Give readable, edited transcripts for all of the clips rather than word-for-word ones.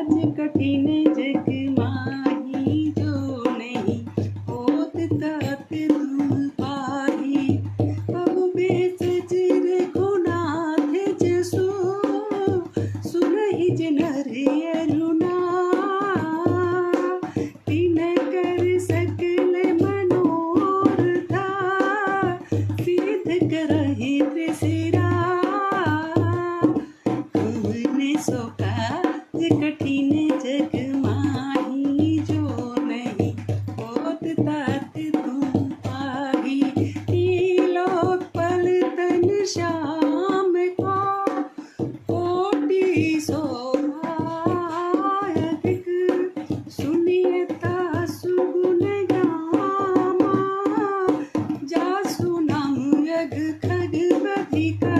काज कठिन जग माही, जो नहीं होत तात तुम पाही। अब बेसज रघुनाथ जसो, सुनहि नर अरुणा। तिन कर सकल मनोरथा, सिद्ध करहि त्रिशिरा। कहने सो काज कठिन जग माही, जो नहीं होत तात तुम पाही। त्रिलोक पलटन श्याम को, कोटि शोभा अधिक। सुनियता सुगुण गामा, जासु नाम यग खग बधिका।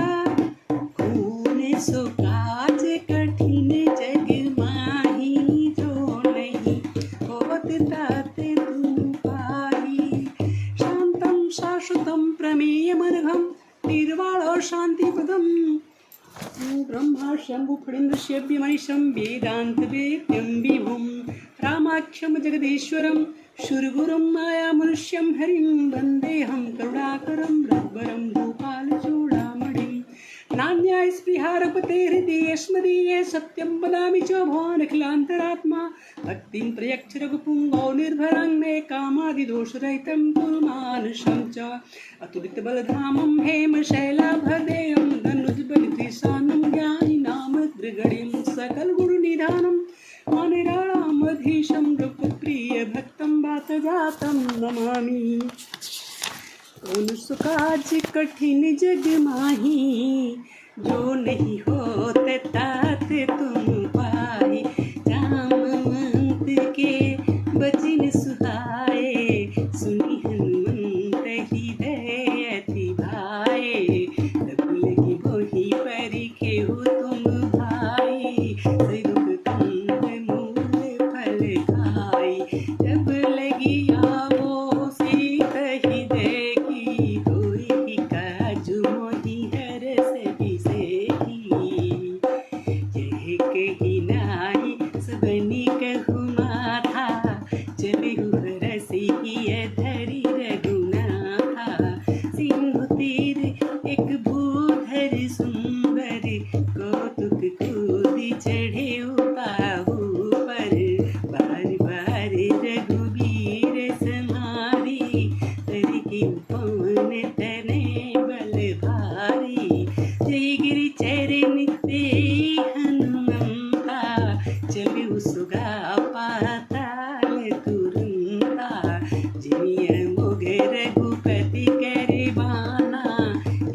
कहने सो काज कठिन जग माही, जो नहीं होत तात तुम पाही। शांतं शाश्वतं प्रमेयमनघं, निर्वाणो शान्तिपदम्। ब्रह्मा शंभु फणीन्द्रस्य मनीषं, वेदान्तवेद्यं विभुं। रामाख्यं जगदीश्वरं, शूरगुरुं मायामनुष्यं हरिं। वन्देऽहं करुणाकरं रघुवरं भूपालचूडामणिं। नान्याय स्पृहारपते हृदये स्मदीये, सत्यं वदामि च भवानखिलान्तरात्मा। भक्तिं प्रयच्छ रघुपुङ्गौ निर्भरं मे, कामादिदोषरहितं कुरु मानसं च। अतुलितबलधामं हेमशैलाभदेयं, धनुजबलित्रिशानं ज्ञानिनामग्रगण्यं। सकलगुणनिधानं वानराणामधीशं, रघुप्रियभक्तं वातजातं नमामि। कौन सो काज कठिन जग माही, जो नहीं होत तात तुम पाही। जामवंत के बचन सुहाए, सुनि हनुमंत हृदय अति भाए। तब लगी मोहि परिखेहु तुम भाई, सिरुग कंद मूल फल खाई। जब लगी आवो सीत हृदय, होई काजु मोहि हरस बिसेहि। यह कही नाहि सबनि कहु माथा, चलिहु हरसि धरि रघुनाथा। सिंधु तीर एक भूधर सुंदर, कौतुक कूदि चढ़े पाहु पर। बार बार रघुबीर समारी, तरिके पवन तनय बल भारी। जय गिरि चरण ते हनुमंता, चलु सुगा पाताल तुरंता। जिमिय मोघ रघुपति करे बाना,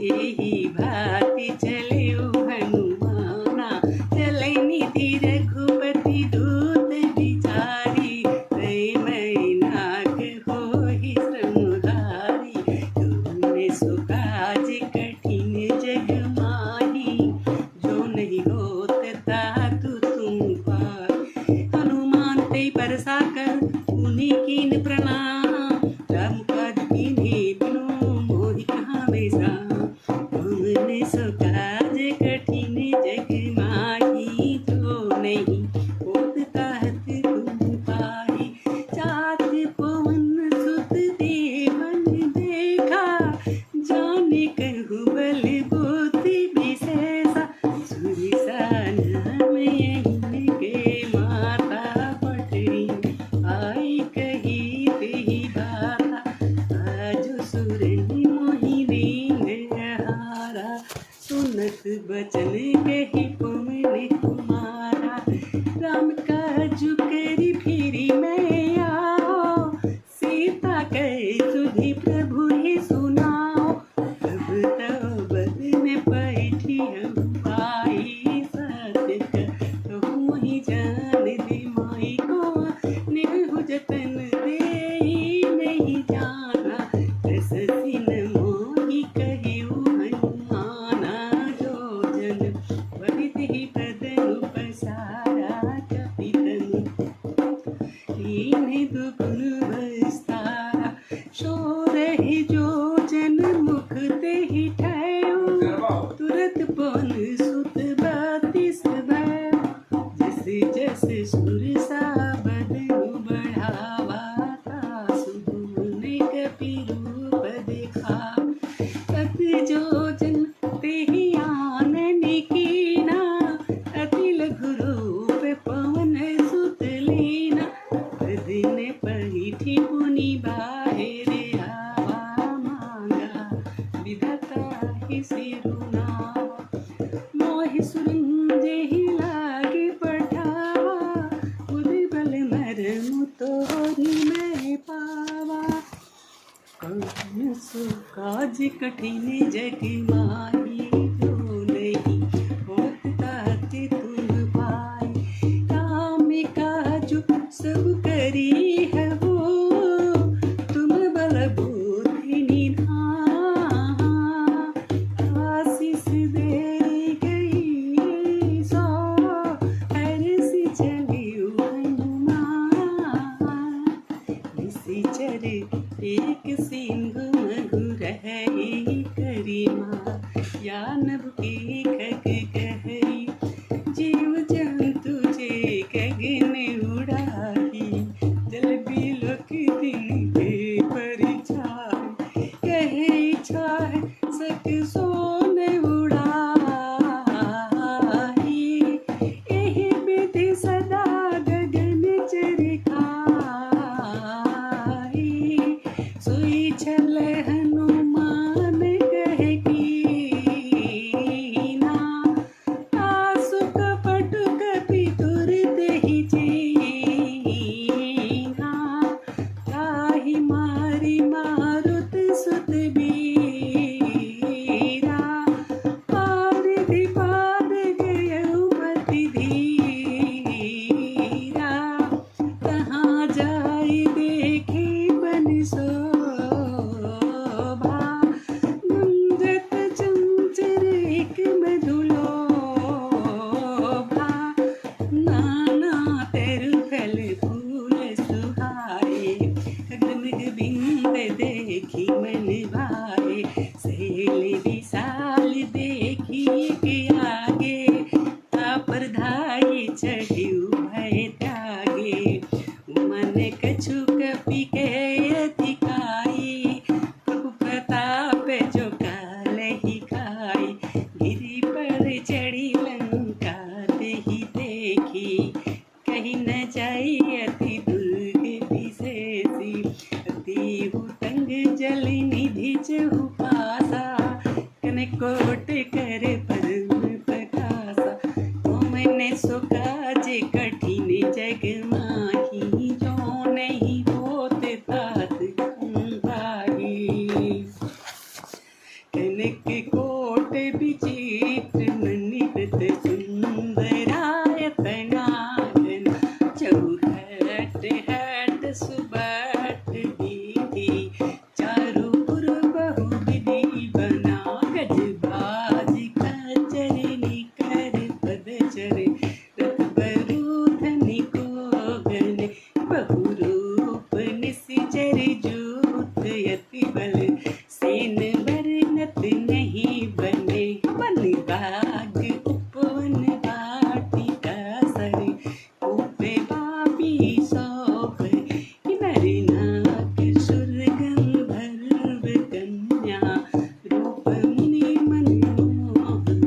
एही भांति चलिउ हनुमाना। चलै निधि रघुपति दूत बिचारी, तै मैनाक होहि समुधारी। कहने सो काज कठिन जग माही, जो नहीं होत तात तुम पाही। हनुमान ते बरसा कर पुनि कीन प्रणाम, राम काज कीन्हे बिनु मोहि कहाँ बेसाम। कहने सो काज कठिन जग माही, जो नहीं होत तात तुम पाही। चात पवन सुत देवन देखा, जाने कहु बल बुद्धि विशेषा। सुरिसा नाम यहीं के माता, पटरी आई कही तेहि बाता। आजु सुरनि मोहि दीन हारा, सुनत बचन कहि पवन कुमारा। राम काजु करि फिरि मैं आओ, सीता कहि सुधि प्रभु ही सुनाओ। अब तो बद में बैठी हम पाई, सत्य कहु मोहि जान दे माई को। नेहु जतन देहि नहीं जाना, रस सिन मोहि कहिउ हनुमाना। जो जन बलिति बदनु पसारा, कपितनु कीन्हे दुगुन बस्तारा। शोरहि जो जन मुख तेहि ठहु, तुरत पवन सुत बातिस भय। जिस रस सुर सा बदनु बढ़ावा था सुने कपि रूप देखा तत जो जन ते ही आनन कीना अति लघु रूप पवन सुत लीना बदन पैठी पुनि बाहेरे आवा मांगा विधाता ही सिरुना मोहि सुरंजे ही लागे पठावा उदय बल मरमु तोरी मैं पावा कौन सो काज कठिन जग माही जो नहीं होत ताते तुम पाए काम काजु सब करी है वो तुम बल बुद्धि निधान आशीष दे गई सो ऐसी चली हनुमान निशिचर एक सिंधु मधुर है करिमा या नभ की खग कहरी जीव जंतु जे गगन उड़ाही जल बिलोक दिन के परिछाए कहे छाए सक सोन उड़ाही एहि विधि सदा गगन चरखाई सोई छल हनुमान कहे कीना आसु कपट कपि तुरत ही चीना ताहि मारी मारुत सुत बीरा पाद पाद गयउ मति धीरा कहाँ जाई देखे बन शोभा गुंजत चंचर एक मधुलोभा नाना तेरु फल फूल सुहाए गगन बिंद देखी मन भाए सहेल विशाल देखी के आगे तापर धाई चढ़ियु भय त्यागे मन कछु कपि के अधिकाई प्रभु प्रताप जो काल ही खाई गिरि पर चढ़ी लंका देही देखी कहीं न जाई अति दुर्ग विशेषी अति हुतंग जल निधि चहु पासा कनकोट कर परम प्रकाशा तुमने सो काज कठिन जग माही जो नहीं होत तात भाई कनक कोट विचित्र मणिकृत सुंदरायतनागन चौहट हट सुबट दीदी चारु पुर बहु विधि बना गज बाज खचर निकर पद चरे रथ बरु धनि को गन बहु रूप निशिचर जूत यति बल सेन बरनत नहीं बने वन बाग उपवन वाटिका सर ऊपे बाबी शोभ नर नाग सुर गंधर्व कन्या रूप मुनि मनमोहन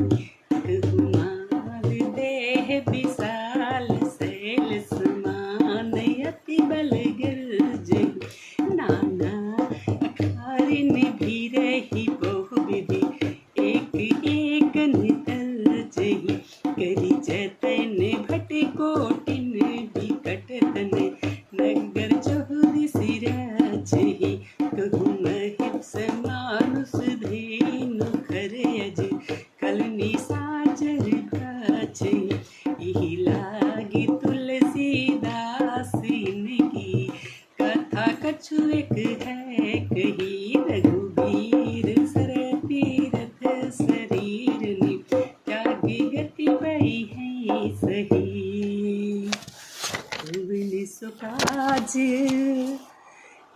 कुमार देह विशाल शैल समान अति बल गर्जन नाना अखारिन भी रही बहु विधि एक एक नितल जही करी जतन भट कोटिन विकट तन नगर चौहरी सिराजही कहु महिष मानुष धेनु खर अज कलनी साजर भाजही इहि लागी तुलसीदास इनकी कथा कछु एक है कही रघुबीर सर तीरथ शरीर नि त्यागी गति पई है सही तुमने सो काज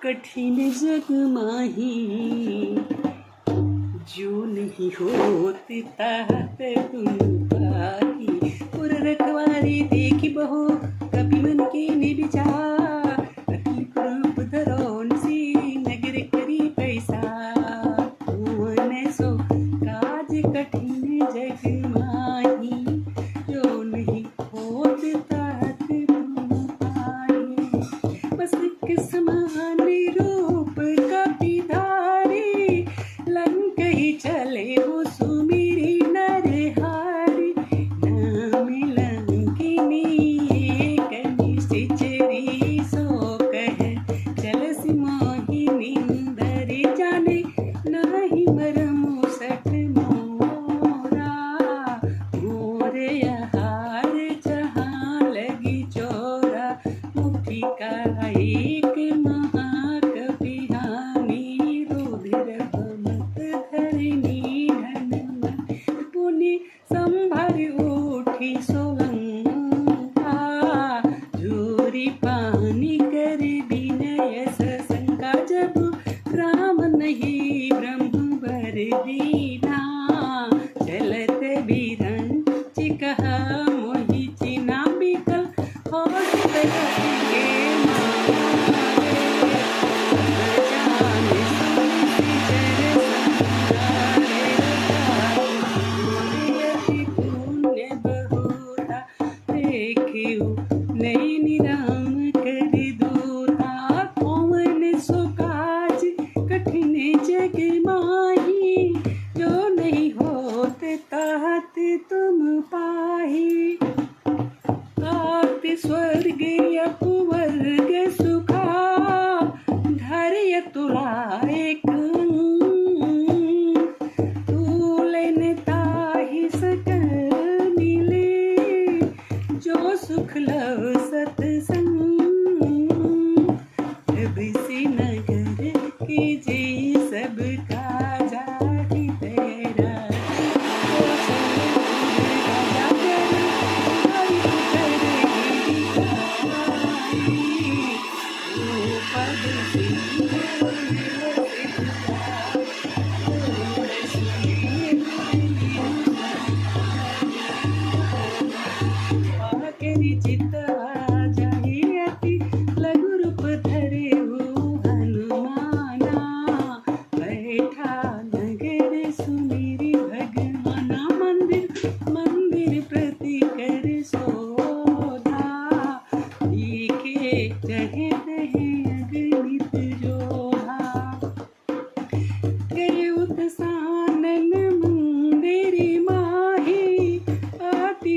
कठिन जग माही जो नहीं होत तात तुम पाही पुर रखवारी देखी कहो कभी मन के ने विचार, अति रूप धरोन सी नगर करी पैसा, कौन सो काज कठिन जग माही, जो नहीं होत तात तुम पाए, बस एक समान रूप कपि धारी, लंक ही चले वो सुमिरी नरहारी, नाम लंकिनी एक निश्चरी, सो कह चल सिमोहिनी दर जाने, नाही मरमु सठ मोरा, मोर यहार जहाँ लगी चोरा, मुट्ठी का एक महाकपिहानी, रुधिर भमत धरनी धन मन, पुनि संभर उठी सोलंका, जोरी पानी कर विनय सशंका, जब राम नहीं ब्रह्म बर दीना, चलत बीरन चिकह मोहि चिना बिकल, होश के नैनी राम कर दूता, कौन सो काज कठिन जग माही, जो नहीं होत तात तुम पाही, तात स्वर्ग अपवर्ग सुखा, धैर्य तुला एक तूलन ताहि सकल मिले, जो सुख लव सतसंग, तब से नगर के जे सब काजा तेरा,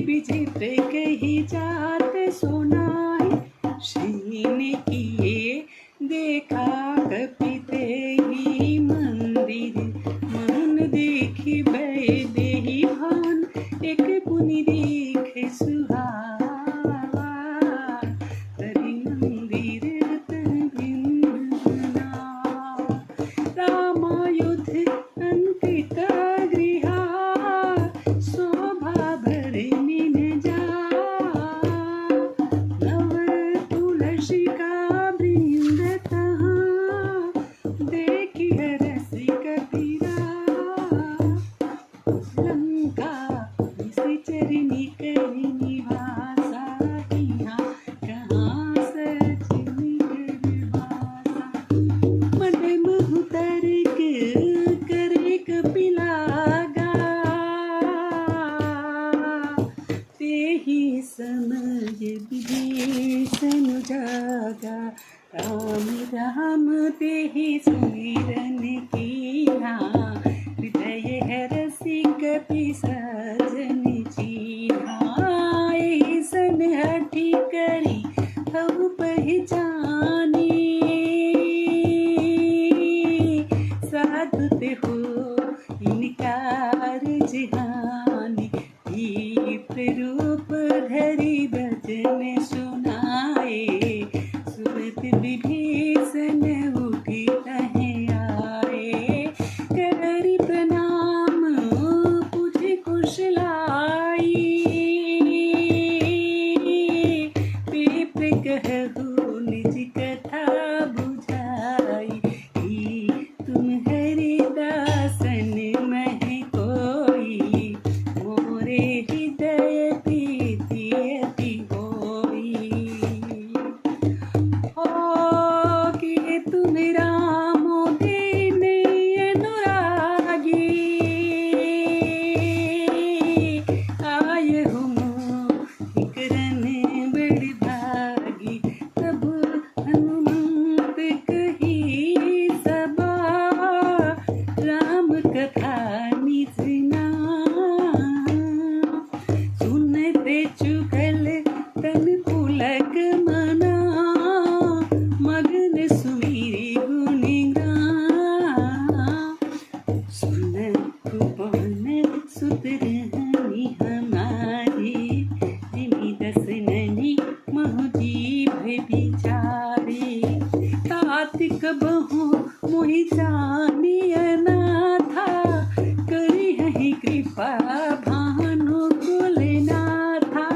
विचित्र कही जात सुनाई, श्री ने किए देखा कपिते ही मंदिर, मन देखी भय देही भान, एक पुनि देख सुहावा, तरि मंदिर तन भिन्ना, रामायुध अंकित गृहा, शोभा भरनी चरनी करी निवासा, यहाँ कहाँ सजनी करवासा, मन मुह तर्क करे कपिलागा, ते ही समय विभीषण जागा, राम राम ते ही सुमिरन कीना, हृदय हरसि कपि सजन चीन्हा, ऐसन हठी करी हऊ पहचानी, साधु ते हो इनकार जहानी, दीप रूप धरि भजन सुनाए, सुरत विभीषण उठी तहें आए, करी प्रणाम पूछे कुशलाई, पेप कहु निज कथा बुझाई, तुम हरिदासन मह कोई, मोरे हृदय प्रीति अति होई, जानिय ना था, करी है कृपा भानु कुलना था।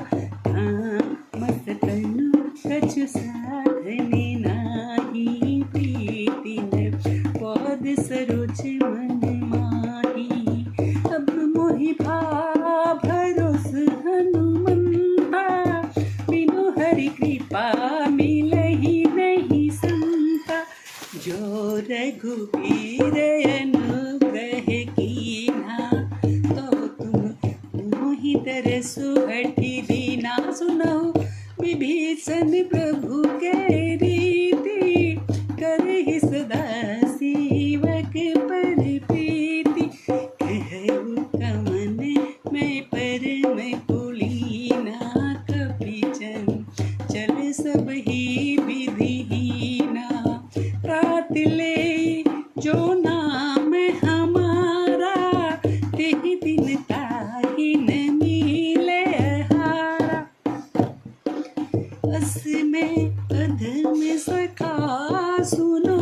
मस्तनु कछु साधने नाही, प्रीति न पद सरोज मन माही। अब मोहि भाव भरोस हनुमंता, बिनु हरि कृपा मिलहि नहीं संता। जो रघुबीर अनुग्रह कीन्हा, तो तुम मोहि तरसु हठि दीना। सुनहु विभीषण प्रभु के रीति, करहि सदा सेवक पर प्रीति। कहु कवन मैं परम कुलीना, कपि चंचल सब ही विधिहीना। तात ले जो नाम हमारा, तेहि दिन ताहि न मिले हारा। अस में अधम सखा सुनो,